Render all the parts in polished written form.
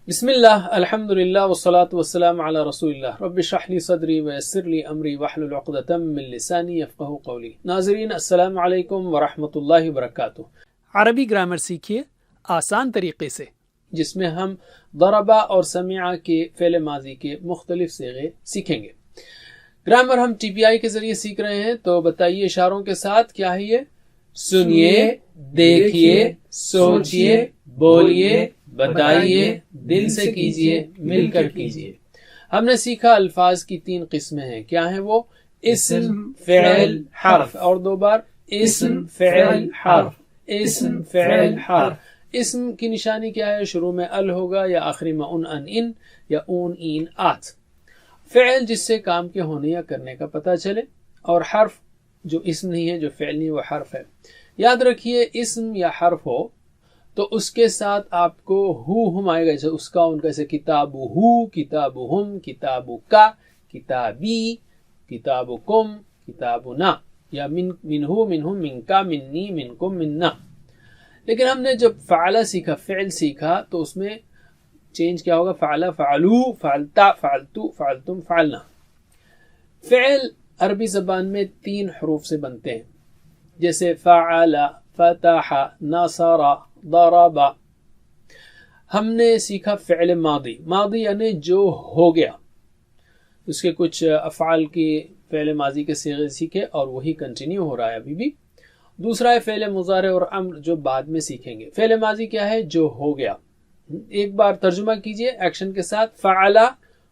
بسم اللہ الحمد للہ والصلاة والسلام علی رسول اللہ رب اشرح لی صدری ویسر لی امری واحلل عقدۃ من لسانی یفقہوا قولی۔ ناظرین السلام علیکم ورحمۃ اللہ وبرکاتہ۔ عربی گرامر سیکھیے آسان طریقے سے، جس میں ہم ضربہ اور سمع کے فعل ماضی کے مختلف صیغے سیکھیں گے۔ گرامر ہم ٹی پی آئی کے ذریعے سیکھ رہے ہیں، تو بتائیے اشاروں کے ساتھ کیا ہے یہ؟ سنیے، دیکھیے، سوچیے، بولیے، بتائیے، دل سے کیجیے، مل کر کیجیے۔ ہم نے سیکھا الفاظ کی 3 قسمیں ہیں، کیا ہیں وہ؟ اسم، فعل، حرف، اور 2 بار اسم، فعل، حرف، اسم، فعل، حرف۔ اسم کی نشانی کیا ہے؟ شروع میں ال ہوگا یا آخری میں ان یا اون این آت۔ فعل جس سے کام کے ہونے یا کرنے کا پتہ چلے، اور حرف جو اسم نہیں ہے، جو فعل نہیں، وہ حرف ہے۔ یاد رکھیے اسم یا حرف ہو تو اس کے ساتھ آپ کو ہم آئے گا، جیسے اس کا، ان کا، جیسے کتاب ہو، کتاب ہم، کتاب کا، کتابی، کتاب کم، کتاب نا، یا من ہو، من ہم، من کا، منی، من کم، من نا۔ لیکن ہم نے جب فعلا سیکھا، فعل سیکھا، تو اس میں چینج کیا ہوگا؟ فعلا، فعلو، فعلتا، فعلتو، فعلتم، فعلنا۔ فعل عربی زبان میں 3 حروف سے بنتے ہیں، جیسے فعل، فتح، نصر، ضرب۔ ہم نے سیکھا فعل ماضی، ماضی یعنی جو ہو گیا، اس کے کچھ افعال کی فعل ماضی کے صیغے سیکھے اور وہی کنٹینیو ہو رہا ہے ابھی بھی۔ دوسرا ہے فعل مضارع اور امر، جو بعد میں سیکھیں گے۔ فعل ماضی کیا ہے؟ جو ہو گیا۔ ایک بار ترجمہ کیجئے ایکشن کے ساتھ۔ فعلا،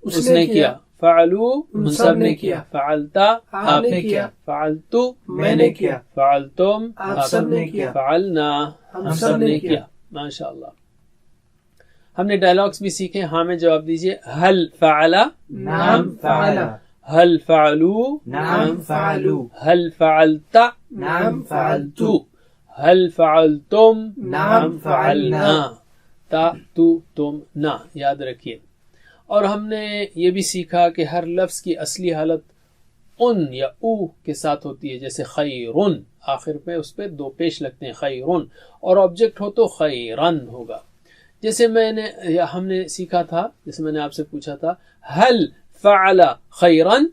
اس نے کیا۔ فعلو، ان سب نے کیا۔ فعلتا، آپ نے کیا۔ فعلتو، میں نے کیا۔ فعلتم، آپ سب نے کیا۔ فعلنا، ہم سب نے کیا۔ ماشاءاللہ۔ ہم نے ڈائلاگز بھی سیکھے، ہاں میں جواب دیجئے۔ حل فعلا، نعم فعل۔ حل فعلو، نعم فعلو۔ حل فعلتا، نعم فعلتو۔ حل فعلتم، نعم فعلنا۔ تا، تو، تم، نا، یاد رکھیے۔ اور ہم نے یہ بھی سیکھا کہ ہر لفظ کی اصلی حالت ان یا او کے ساتھ ہوتی ہے، جیسے خیرن، آخر میں اس پہ 2 پیش لگتے ہیں، خیرن، اور آبجیکٹ ہو تو خیرن ہوگا۔ جیسے ہم نے سیکھا تھا، جیسے میں نے آپ سے پوچھا تھا، حل فعل خیرن،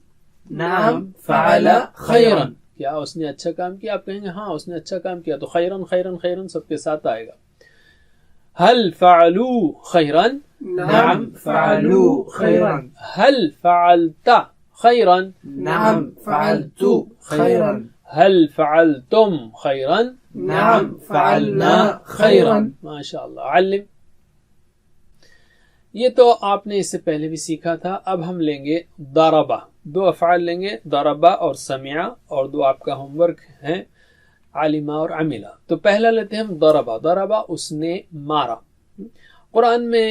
نعم فعل خیرن، کیا اس نے اچھا کام کیا؟ آپ کہیں گے ہاں اس نے اچھا کام کیا، تو خیرن، خیرن، خیرن سب کے ساتھ آئے گا۔ حل فعلو خیرن، نعم فعلو خیرا۔ هل فعلت خيرا؟ نعم فعلت خیرا۔ هل فعلتم خيرا؟ نعم فعلنا خیرا۔ ماشاء اللہ۔ علم، یہ تو آپ نے اس سے پہلے بھی سیکھا تھا۔ اب ہم لیں گے ضربہ، 2 افعال لیں گے، ضربہ اور سمع، اور 2 آپ کا ہوم ورک ہیں، علمہ اور عملہ۔ تو پہلا لیتے ہیں ہم ضربہ۔ ضربہ، اس نے مارا۔ قرآن میں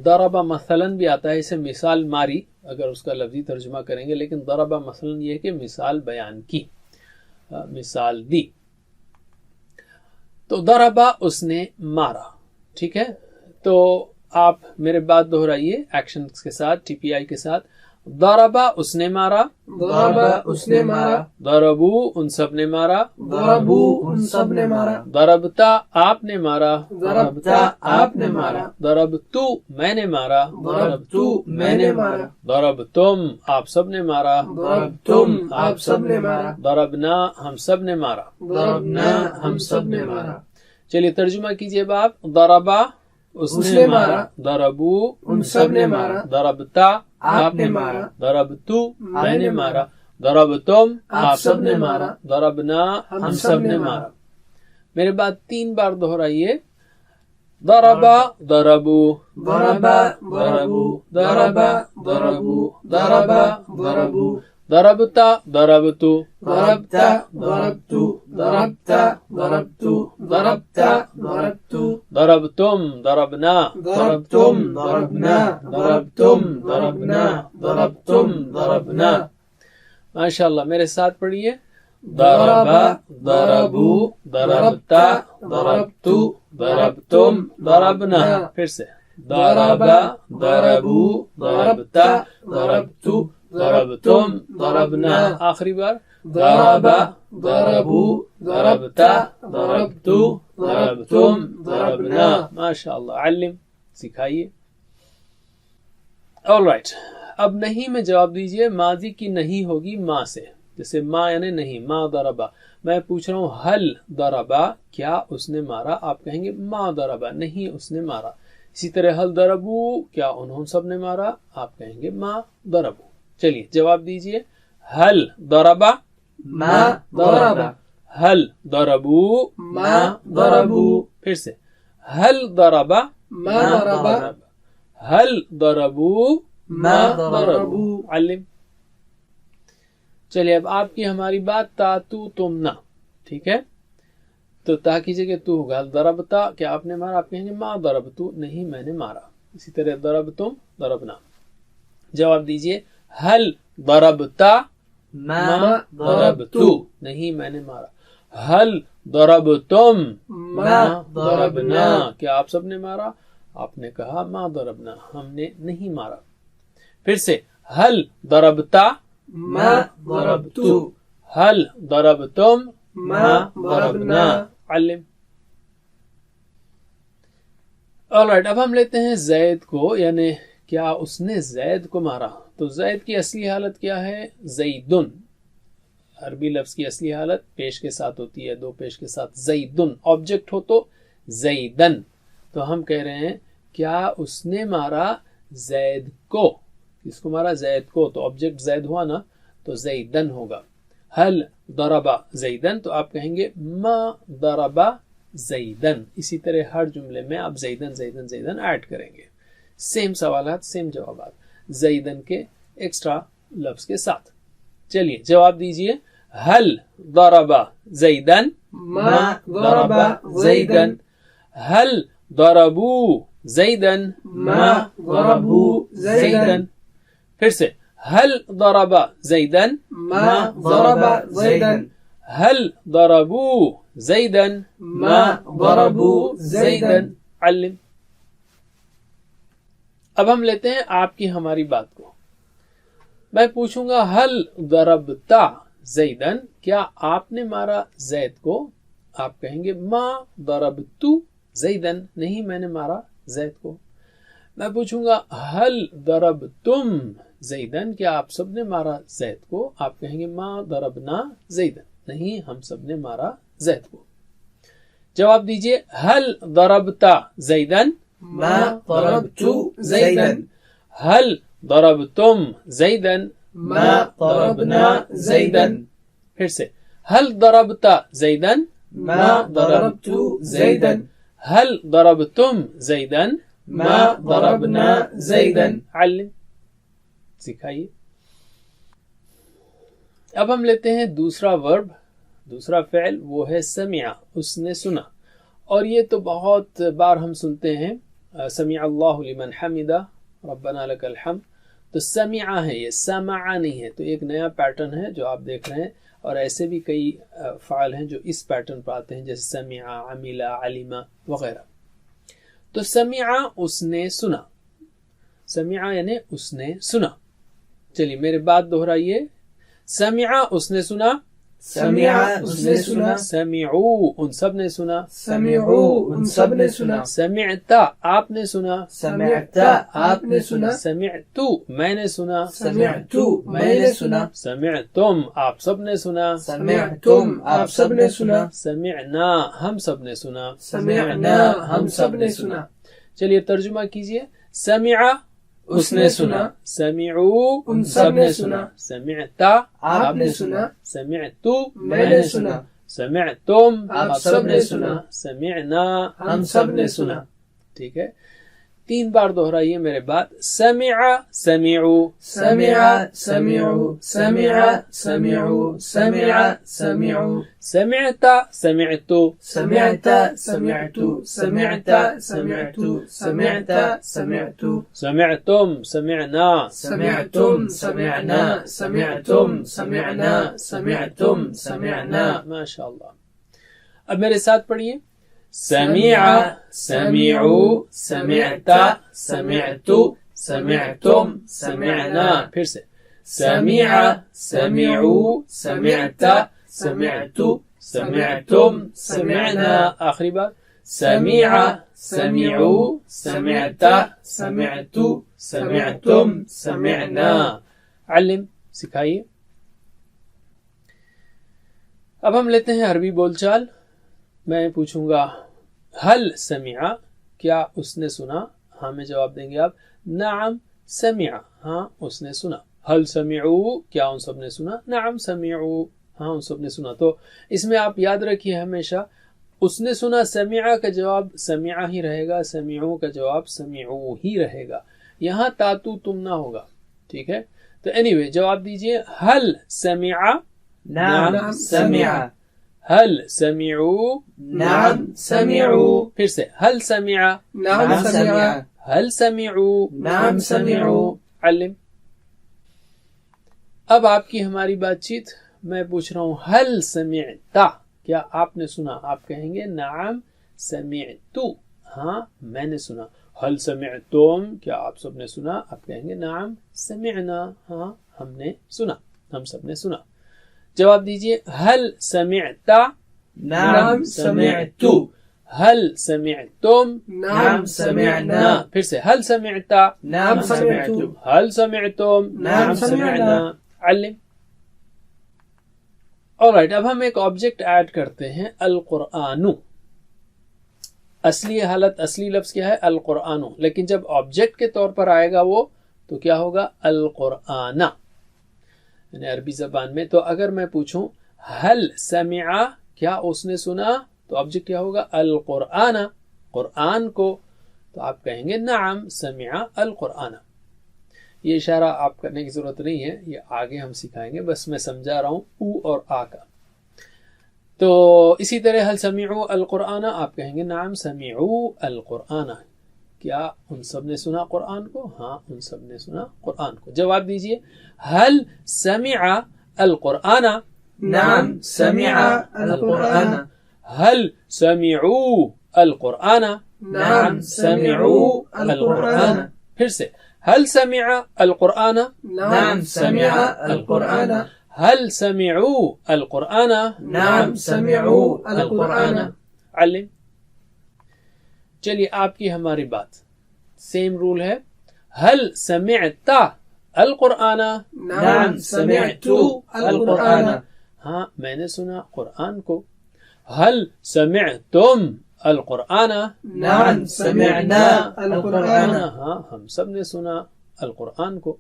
ضربہ مثلا بھی آتا ہے، اسے مثال ماری اگر اس کا لفظی ترجمہ کریں گے، لیکن ضربہ مثلا یہ ہے کہ مثال بیان کی، مثال دی۔ تو ضربہ، اس نے مارا، ٹھیک ہے؟ تو آپ میرے بات دہرائیے ایکشن کے ساتھ، ٹی پی آئی کے ساتھ۔ ضربہ، اس نے مارا۔ ضربہ، اس نے مارا۔ ضربو، ان سب نے مارا۔ ضربو، ان سب نے مارا۔ ضربتا، آپ نے مارا۔ ضربتا، آپ نے مارا۔ ضربتو، میں نے مارا۔ ضربتو، میں نے مارا۔ ضربتم، آپ سب نے مارا۔ ضربتم، آپ سب نے مارا۔ ضربنا، ہم سب نے مارا۔ ضربنا، ہم سب نے مارا۔ چلیے ترجمہ کیجئے باپ۔ ضربا، اس نے مارا۔ ضربو، ان سب نے مارا۔ ضربتا، آپ نے مارا۔ ضربتو، میں نے مارا۔ ضربتم، آپ سب نے مارا۔ ضربنا، ہم سب نے مارا۔ میرے بعد 3 بار دہرائیے۔ ضربا، ضربو، ضربا، ضربو، ضربا، ضربو، ضربا، ضربو، ضربتا، ضربتو، ضربتا، ضربتو، ضربتا، ضربتو، ضربتا، ضربتو، ضربتم، ضربنا، ضربتم، ضربنا، ضربتم، ضربنا، ضربتم، ضربنا۔ ماشاء اللہ، میرے ساتھ پڑھیے۔ ضربا، ضربو، ضربتا، ضربتو، ضربتم، ضربنا۔ پھر سے ضربا، ضربو، ضربتا، ضربتو، ضربتم، ضربنا۔ آخری بار ضربا، ضربو، ضربتا، ضربتو، ضربتم، ضربنا۔ ماشاء اللہ۔ علم، سکھائیے. All right. اب نہیں میں جواب دیجئے. ماضی کی نہیں ہوگی ما سے. جیسے ما یعنی نہیں. ما ضربا. میں پوچھ رہا ہوں حل ضربا کیا اس نے مارا. آپ کہیں گے ما ضربا نہیں اس نے مارا. اسی طرح حل ضربو کیا انہوں سب نے مارا. آپ کہیں گے ما ضربو. چلیے جواب دیجئے. حل ضربا ما ضربا. حل ضربو ما ضربو. پھر سے حل ضربا ما ضربا. حل ضربو ما ضربو. علم. چلیے اب آپ کی ہماری بات تا تو تم نہ. ٹھیک ہے تو تا کی جگہ تو ہوگا. ضربتا کیا آپ نے مارا. آپ کہیں گے ما ضربتو نہیں میں نے مارا. اسی طرح ضربتم ضربنا. جواب دیجئے. حل ضربتا ما ضربتو نہیں میں نے مارا. حل ضربتم ما ضربنا. کیا آپ سب نے مارا. آپ نے کہا ما ضربنا ہم نے نہیں مارا. پھر سے حل ضربتا ما ضربتو. حل ضربتم ما ضربنا. علم. آلرائٹ. اب ہم لیتے ہیں زید کو یعنی کیا اس نے زید کو مارا. تو زید کی اصلی حالت کیا ہے. زیدن. عربی لفظ کی اصلی حالت پیش کے ساتھ ہوتی ہے. دو پیش کے ساتھ. زیدن آبجیکٹ ہو تو زیدن. تو ہم کہہ رہے ہیں کیا اس نے مارا زید کو. کس کو مارا. زید کو. تو آبجیکٹ زید ہوا نا تو زیدن ہوگا. حل ضربا زیدن تو آپ کہیں گے ما ضربا زیدن. اسی طرح ہر جملے میں آپ زیدن زیدن زیدن ایڈ کریں گے. سیم سوالات سیم جوابات زیدن کے ایکسٹرا لفظ کے ساتھ. چلیے جواب دیجئے. حل ضربا زیدن ما ضربا زیدن. حل ضربو زیدن ما ضربو زیدن. پھر سے حل ضربا زیدن ما ضربا زیدن. حل ضربو زیدن ما ضربو زیدن. علم. اب ہم لیتے ہیں آپ کی ہماری بات کو. میں پوچھوں گا حل ضربتا زیدن کیا آپ نے مارا زید کو. آپ کہیں گے ما ضربتو زیدن نہیں میں نے مارا زید کو. میں پوچھوں گا حل ضربتم زیدن کیا آپ سب نے مارا زید کو. آپ کہیں گے ما ضربنا زیدن نہیں ہم سب نے مارا زید کو. جواب دیجئے. حل ضربتا زیدن ما ضربتو زیدن. حل ضربتم زیدن ما ضربنا زیدن. پھر سے حل ضربتا زیدن ما ضربتو زیدن. حل ضربتم زیدن ما ضربنا زیدن. علم. سکھائیے. اب ہم لیتے ہیں دوسرا ورب دوسرا فعل. وہ ہے سمع. اس نے سنا. اور یہ تو بہت بار ہم سنتے ہیں. سمع اللہ لمن حمدہ ربنا لک الحمد. تو سمع ہے یہ سمع نہیں ہے. تو ایک نیا پیٹرن ہے جو آپ دیکھ رہے ہیں. اور ایسے بھی کئی فعل ہیں جو اس پیٹرن پر آتے ہیں جیسے سمع عمل علم وغیرہ. تو سمع اس نے سنا. سمع یعنی اس نے سنا. چلیے میرے بات دہرائیے. سمع اس نے سنا. سمع اس نے سنا. سمعو ان سب نے سنا. سمعو ان سب نے سنا. سمعتا آپ نے سنا. سمعتا آپ نے سنا. سمعتو میں نے سنا. سمعتو میں نے سنا. سمعتم آپ سب نے سنا. سمعتم آپ سب نے سنا. سمعنا ہم سب نے سنا. سمعنا ہم سب نے سنا. چلیے ترجمہ کیجئے. سمع اس نے سنا. سمعو ان سب نے سنا. سمعتا آپ نے سنا. سمعتو میں نے سنا. سمعتم آپ سب نے سنا. سمعنا ہم سب نے سنا. ٹھیک ہے 3 بار دہرائیے میرے بات. سمع سمعو. سمع سمعوا. سمع سمعوا. سمع سمعوا. سمعت سمعتو. سمعت سمعت. سمعت سمعت. سمعت سمعت. سمعتم سمعنا. سمعتم سمعنا. سمعتم سمعنا. سمعتم سمعنا. ماشاء اللہ. اب میرے ساتھ پڑھیے. سمع سمعوا. سمعت سمعت. سمعتم سمعنا. پھر سے سمع سمعوا. سمعت سمعت. سمعتم سمعنا. آخری بار سمع سمعوا سمعت سمعت سمعتم سمعنا. علم سکھائیے. اب ہم لیتے ہیں عربی بول چال. میں پوچھوں گا حل سمع کیا اس نے سنا؟ ہاں میں جواب دیں گے آپ. نعم سمع ہاں اس نے سنا. حل سمعوا کیا ان سب نے سنا؟ نعم سمعوا ہاں ان سب نے سنا. تو اس میں آپ یاد رکھیے ہمیشہ اس نے سنا سمع کا جواب سمع ہی رہے گا، سمعوا کا جواب سمعوا ہی رہے گا. یہاں تاتو تم نہ ہوگا. ٹھیک ہے. تو anyway جواب دیجئے حل سمع نعم سمع. حل سمعوا نعم سمعوا. پھر سے حل سمع نعم سمع. حل سمعوا نعم سمعوا. علم. اب آپ کی ہماری بات چیت. میں پوچھ رہا ہوں حل سمعت کیا آپ نے سنا؟ آپ کہیں گے نعم سمعت ہاں میں نے سنا. حل سمعتم کیا آپ سب نے سنا؟ آپ کہیں گے نعم سمعنا ہاں ہم نے سنا، ہم سب نے سنا. جواب دیجئے حل سمعت نعم سمعت. حل سمعتم نعم سمعنا. پھر سے حل سمعت نعم سمعت. حل سمعتم نعم سمعنا. علم. alright اب ہم ایک آبجیکٹ ایڈ کرتے ہیں القرآن. اصلی حالت اصلی لفظ کیا ہے؟ القرآن. لیکن جب آبجیکٹ کے طور پر آئے گا وہ تو کیا ہوگا؟ القرآن یعنی عربی زبان میں. تو اگر میں پوچھوں حل سمع کیا اس نے سنا تو آبجیکٹ کیا ہوگا؟ القرآن قرآن کو. تو آپ کہیں گے نعم سمع القرآن. یہ اشارہ آپ کرنے کی ضرورت نہیں ہے، یہ آگے ہم سکھائیں گے، بس میں سمجھا رہا ہوں او اور آ کا. تو اسی طرح حل سمعوا القرآن آپ کہیں گے نعم سمعوا القرآن. کیا ان سب نے سنا قرآن کو؟ ہاں ان سب نے سنا قرآن کو. جواب دیجئے حل سمع القرآن نعم سمع القرآن. حل سمعوا القرآن نعم سمعوا القرآن. پھر سے حل سمع القرآن نعم سمع القرآن. حل سمعوا القرآن نعم سمعوا القرآن. علم. چلیے آپ کی ہماری بات سیم رول ہے. حل سمعت القرآن نعم سمعت القرآن. ہاں میں نے سنا قرآن کو. حل سمعتم القرآن نعم سمعنا القرآن. ہاں ہم سب نے سنا القرآن کو.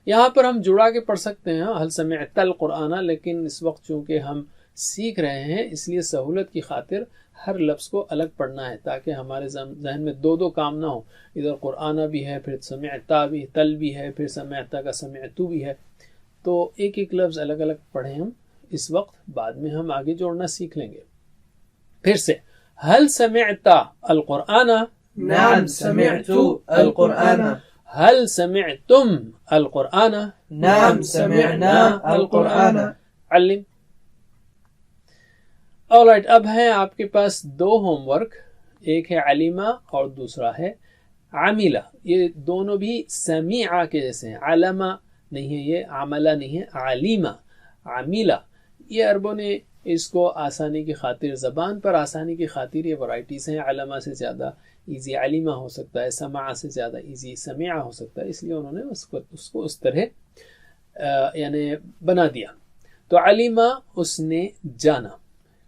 یہاں پر ہم جڑا کے پڑھ سکتے ہیں حل سمعت القرآن، لیکن اس وقت چونکہ ہم سیکھ رہے ہیں اس لیے سہولت کی خاطر ہر لفظ کو الگ پڑھنا ہے تاکہ ہمارے ذہن میں دو کام نہ ہو. ادھر قرآن بھی ہے، پھر سمعتا بھی، تل بھی ہے، پھر سمعتا کا سمعتو بھی ہے. تو ایک ایک لفظ الگ الگ پڑھیں ہم اس وقت، بعد میں ہم آگے جوڑنا سیکھ لیں گے. پھر سے حل سمعت القرآن نعم سمعت القرآن. حل سمعتم القرآن نعم سمعنا القرآن. علم. alright اب ہے آپ کے پاس دو ہوم ورک، ایک ہے علیمہ اور دوسرا ہے عاملہ. یہ دونوں بھی سمیعہ کے جیسے ہیں. علمہ نہیں ہے، یہ عملہ نہیں ہے، علیمہ عاملہ. یہ عربوں نے اس کو آسانی کی خاطر، زبان پر آسانی کی خاطر یہ ورائٹیز ہیں. علمہ سے زیادہ ایزی علیمہ ہو سکتا ہے، سمع سے زیادہ ایزی سمیعہ ہو سکتا ہے، اس لیے انہوں نے اس کو اس طرح یعنی بنا دیا. تو علیمہ اس نے جانا.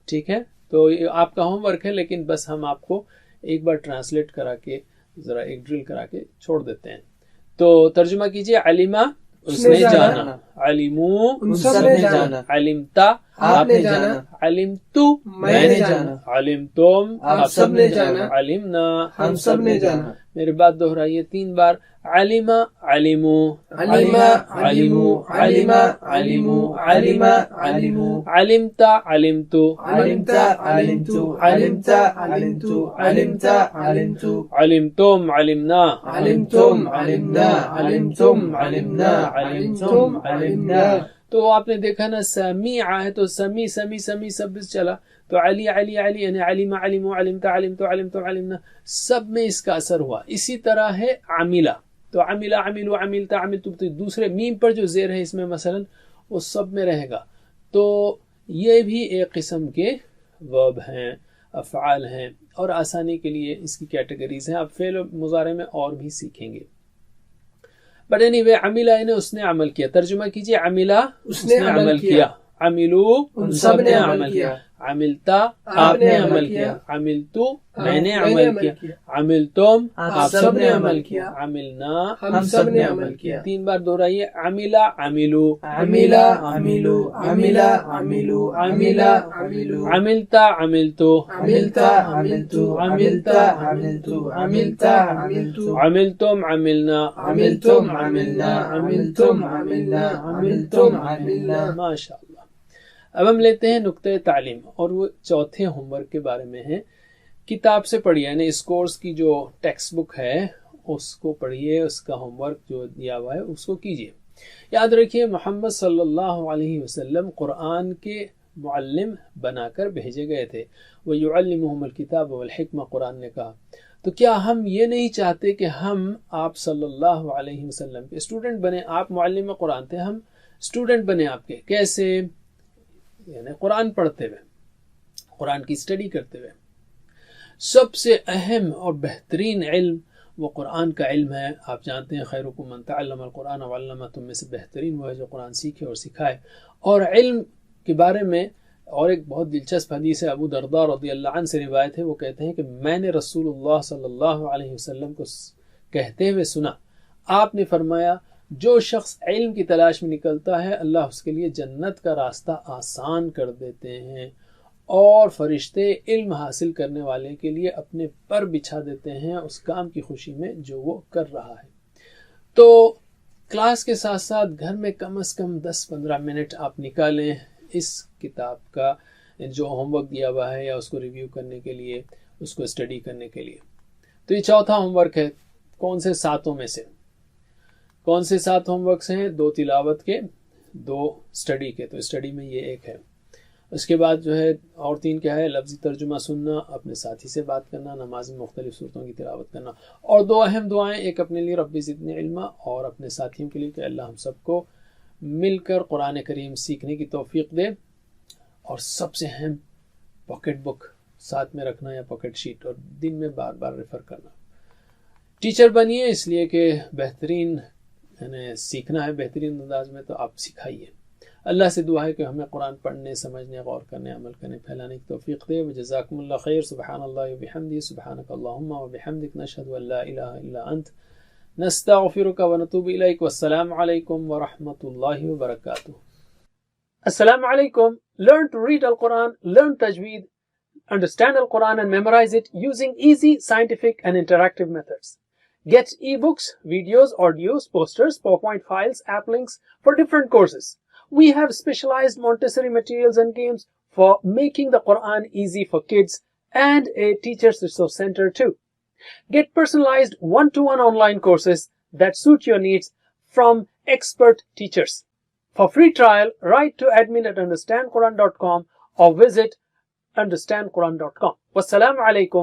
ٹھیک ہے. تو یہ آپ کا ہوم ورک ہے، لیکن بس ہم آپ کو ایک بار ٹرانسلیٹ کرا کے ذرا ایک ڈرل کرا کے چھوڑ دیتے ہیں. تو ترجمہ کیجئے. علیمہ اس نے جانا، علمو ان سب نے جانا، علمتا آپ نے جانا، علمتو میں نے جانا، علمتم آپ سب نے جانا، علمنا ہم سب نے جانا. میری بات دہرائیے 3 بار. علمہ علمو علمہ علمو علمہ علمو علمہ علمو علمتا علمتو علمتا علمتو علمتا علمتو علمتا علمتو علمتم علمنا علمتم علمنا علمتم علمنا علمتم علمنا. تو آپ نے دیکھا نا سمیع ہے تو سمی سمی سمی سب چلا. تو علی علی علی یعنی علم علم علمت علمت علمت علمنا سب میں اس کا اثر ہوا. اسی طرح ہے عاملہ. تو عاملہ عمل عملت عملت دوسرے میم پر جو زیر ہے اس میں مثلا وہ سب میں رہے گا. تو یہ بھی ایک قسم کے ورب ہیں. افعال ہیں، اور آسانی کے لیے اس کی کیٹیگریز ہیں. آپ فعل و مضارع میں اور بھی سیکھیں گے. بٹ اینی وے عملہ یعنی اس نے عمل کیا. ترجمہ کیجئے عملہ اس نے عمل کیا. عملو ان سب نے عمل کیا. عملتا آپ نے عمل کیا. عملتو میں نے عمل کیا. عملتم آپ سب نے عمل کیا. عملنا ہم سب نے عمل کیا. 3 بار دہرائیے. عملہ عملو عملہ عملو عملہ عملو عملہ عملو عملتا عملتو عملتا عملتو عملتا عملتو عملتا عملتو عملتم عملنا عملتم عملنا عملتم عملنا عملتم عملنا. ماشاء اللہ. اب ہم لیتے ہیں نقطۂ تعلیم، اور وہ چوتھے ہوم ورک کے بارے میں ہے. کتاب سے پڑھیے، یعنی اس کورس کی جو ٹیکسٹ بک ہے اس کو پڑھیے، اس کا ہوم ورک جو دیا ہوا ہے اس کو کیجیے. یاد رکھیے محمد صلی اللہ علیہ وسلم قرآن کے معلم بنا کر بھیجے گئے تھے. وَيُعَلِّمُهُمُ الْكِتَابَ وَالْحِكْمَةَ قرآن نے کہا. تو کیا ہم یہ نہیں چاہتے کہ ہم آپ صلی اللہ علیہ وسلم کے اسٹوڈنٹ بنے؟ آپ معلم قرآن تھے، ہم اسٹوڈنٹ بنے آپ کے. کیسے؟ یعنی قرآن پڑھتے ہوئے، قرآن کی اسٹڈی کرتے ہوئے. سب سے اہم اور بہترین علم وہ قرآن کا علم ہے. آپ جانتے ہیں خیرکم من تعلم القرآن وعلمہ، تم میں سے بہترین وہ ہے جو قرآن سیکھے اور سکھائے. اور علم کے بارے میں اور ایک بہت دلچسپ حدیث ہے، ابو درداء رضی اللہ عنہ سے روایت ہے. وہ کہتے ہیں کہ میں نے رسول اللہ صلی اللہ علیہ وسلم کو کہتے ہوئے سنا، آپ نے فرمایا جو شخص علم کی تلاش میں نکلتا ہے اللہ اس کے لیے جنت کا راستہ آسان کر دیتے ہیں، اور فرشتے علم حاصل کرنے والے کے لیے اپنے پر بچھا دیتے ہیں اس کام کی خوشی میں جو وہ کر رہا ہے. تو کلاس کے ساتھ ساتھ گھر میں کم از کم 10-15 منٹ آپ نکالیں اس کتاب کا جو ہوم ورک دیا ہوا ہے، یا اس کو ریویو کرنے کے لیے، اس کو اسٹڈی کرنے کے لیے. تو یہ چوتھا ہوم ورک ہے. کون سے 7 میں سے؟ کون سے 7 ہوم ورکس ہیں؟ 2 تلاوت کے، 2 اسٹڈی کے. تو اسٹڈی میں یہ ایک ہے. اس کے بعد جو ہے اور 3 کیا ہے؟ لفظی ترجمہ سننا، اپنے ساتھی سے بات کرنا، نماز میں مختلف صورتوں کی تلاوت کرنا، اور 2 اہم دعائیں، ایک اپنے لیے رب زدنی علما، اور اپنے ساتھیوں کے لیے کہ اللہ ہم سب کو مل کر قرآن کریم سیکھنے کی توفیق دے. اور سب سے اہم پاکٹ بک ساتھ میں رکھنا یا پاکٹ شیٹ، اور دن میں بار بار ریفر کرنا. ٹیچر بنیے اس لیے کہ بہترین یعنی سیکھنا ہے بہترین انداز میں، تو آپ سکھائیے. اللہ سے دعا ہے کہ ہمیں قرآن پڑھنے، سمجھنے، غور کرنے، عمل کرنے، پھیلانے کی توفیق دے. وجزاکم اللہ خیر. سبحان اللہ وبحمدہ، سبحانک اللہم وبحمدک، نشہد ان لا الہ الا انت، نستغفرک ونتوب الیک. والسلام علیکم ورحمۃ اللہ وبرکاتہ. السلام علیکم. Learn to read Al-Quran, learn tajweed, understand Al-Quran and memorize it using easy, scientific and interactive methods. Get ebooks, videos, audios, posters, PowerPoint files, app links for different courses. We have specialized Montessori materials and games for making the Quran easy for kids, and a teacher's resource center too. Get personalized one-to-one online courses that suit your needs from expert teachers. For free trial, write to admin@understandquran.com or visit understandquran.com. Wassalamu alaikum.